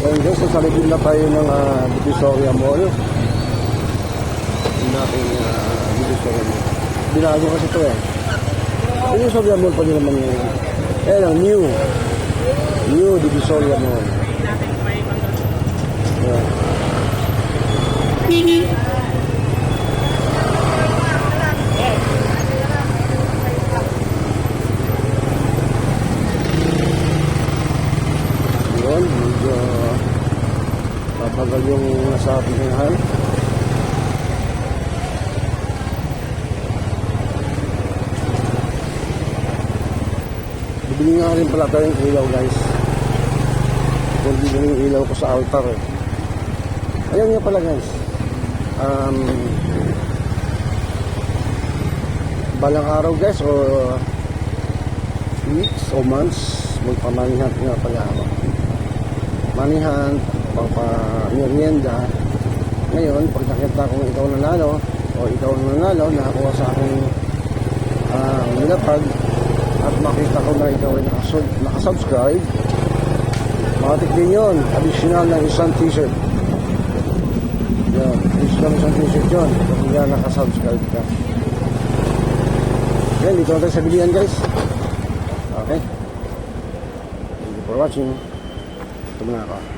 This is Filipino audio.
Ngayon guys, sa likod na tayo ng Divisoria Mall. Yung natin Divisoria Mall. Binago kasi ito eh. Divisoria Mall pa din naman yun. Eh lang, New Divisoria Mall. Yeah. Yun, medyo papagal yung nasa pinahan. Bibili nga rin pala tayo ng ilaw guys. Kung bibili yung ilaw ko sa altar eh. Ayan nga pala guys. Balang araw guys o weeks o months magpamanihan nga pala ako. Manihan, pagpa-merienda. Ngayon, pag nakita kong ikaw nanalo o ikaw nanalo, nakakuha sa aking nilapag at makita ko na ikaw ay nakasubscribe, makatik din yun. Additional na isang t-shirt. Yan, additional na isang t-shirt yun. Kung yan nakasubscribe ka. Yan, dito na tayo sa bilihan guys. Okay. Thank you for watching. Ito muna ako.